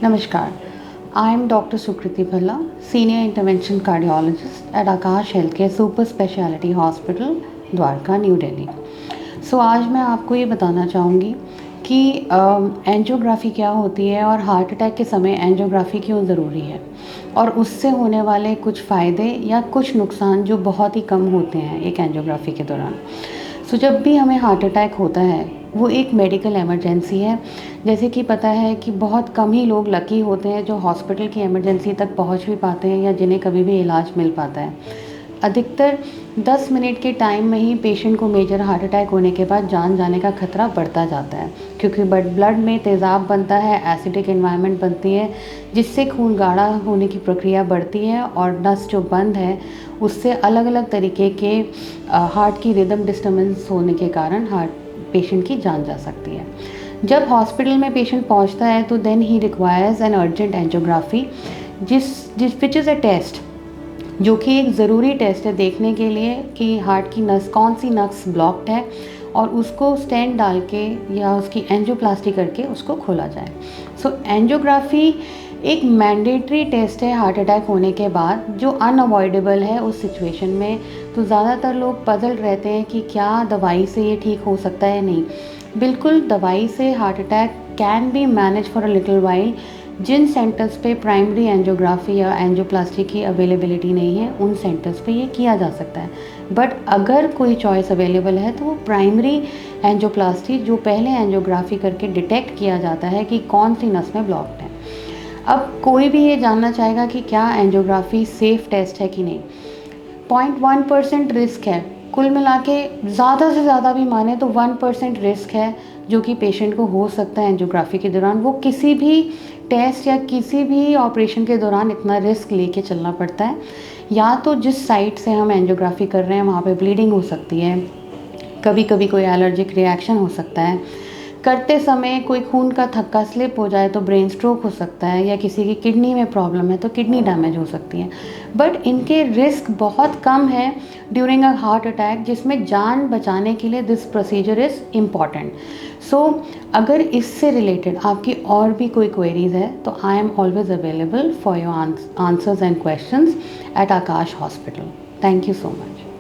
Namaskar. I am Dr. Sukriti Bhalla, Senior Intervention Cardiologist at Akash Healthcare Super Speciality Hospital, Dwarka, new Delhi. आज मैं आपको ये बताना चाहूँगी कि एंजियोग्राफी क्या होती है और हार्ट अटैक के समय एंजियोग्राफी क्यों ज़रूरी है और उससे होने वाले कुछ फ़ायदे या कुछ नुकसान जो बहुत ही कम होते हैं एक एंजियोग्राफी के दौरान। जब भी हमें हार्ट अटैक होता है वो एक मेडिकल इमरजेंसी है। जैसे कि पता है कि बहुत कम ही लोग लकी होते हैं जो हॉस्पिटल की इमरजेंसी तक पहुंच भी पाते हैं या जिन्हें कभी भी इलाज मिल पाता है। अधिकतर 10 मिनट के टाइम में ही पेशेंट को मेजर हार्ट अटैक होने के बाद जान जाने का खतरा बढ़ता जाता है, क्योंकि ब्लड में तेज़ाब बनता है, एसिडिक एनवायरनमेंट बनती है जिससे खून गाढ़ा होने की प्रक्रिया बढ़ती है और नस जो बंद है उससे अलग अलग तरीके के हार्ट की रिदम डिस्टर्बेंस होने के कारण हार्ट पेशेंट की जान जा सकती है। जब हॉस्पिटल में पेशेंट पहुंचता है तो then he requires an urgent angiography जिस विच इज़ अ टेस्ट, जो कि एक ज़रूरी टेस्ट है देखने के लिए कि हार्ट की नस कौन सी नस ब्लॉक्ड है और उसको स्टेंट डाल के या उसकी एंजियोप्लास्टी करके उसको खोला जाए। एंजियोग्राफी एक मैंडेटरी टेस्ट है हार्ट अटैक होने के बाद जो अनअवॉइडेबल है उस सिचुएशन में। ज़्यादातर लोग पजल रहते हैं कि क्या दवाई से ये ठीक हो सकता है। नहीं, बिल्कुल दवाई से heart attack can be manage for a little while. जिन सेंटर्स पे प्राइमरी एंजियोग्राफी या एंजियोप्लास्टी की अवेलेबिलिटी नहीं है उन सेंटर्स पे ये किया जा सकता है, बट अगर कोई चॉइस अवेलेबल है तो वो प्राइमरी एंजियोप्लास्टी जो पहले एंजियोग्राफी करके डिटेक्ट किया जाता है कि कौन सी नस में ब्लॉक्ड है। अब कोई भी ये जानना चाहेगा कि क्या एंजियोग्राफी सेफ़ टेस्ट है कि नहीं। 0.1% रिस्क है, कुल मिला के ज़्यादा से ज़्यादा भी माने तो 1% रिस्क है जो कि पेशेंट को हो सकता है एंजियोग्राफी के दौरान। वो किसी भी टेस्ट या किसी भी ऑपरेशन के दौरान इतना रिस्क लेके चलना पड़ता है। या तो जिस साइट से हम एंजियोग्राफी कर रहे हैं वहाँ पे ब्लीडिंग हो सकती है, कभी कभी कोई एलर्जिक रिएक्शन हो सकता है, करते समय कोई खून का थक्का स्लिप हो जाए तो ब्रेन स्ट्रोक हो सकता है, या किसी की किडनी में प्रॉब्लम है तो किडनी डैमेज हो सकती है। बट इनके रिस्क बहुत कम है ड्यूरिंग अ हार्ट अटैक, जिसमें जान बचाने के लिए दिस प्रोसीजर इज़ इम्पॉर्टेंट। अगर इससे रिलेटेड आपकी और भी कोई क्वेरीज है तो I am always available for your answers and questions eight Akash hospital. Thank you so much.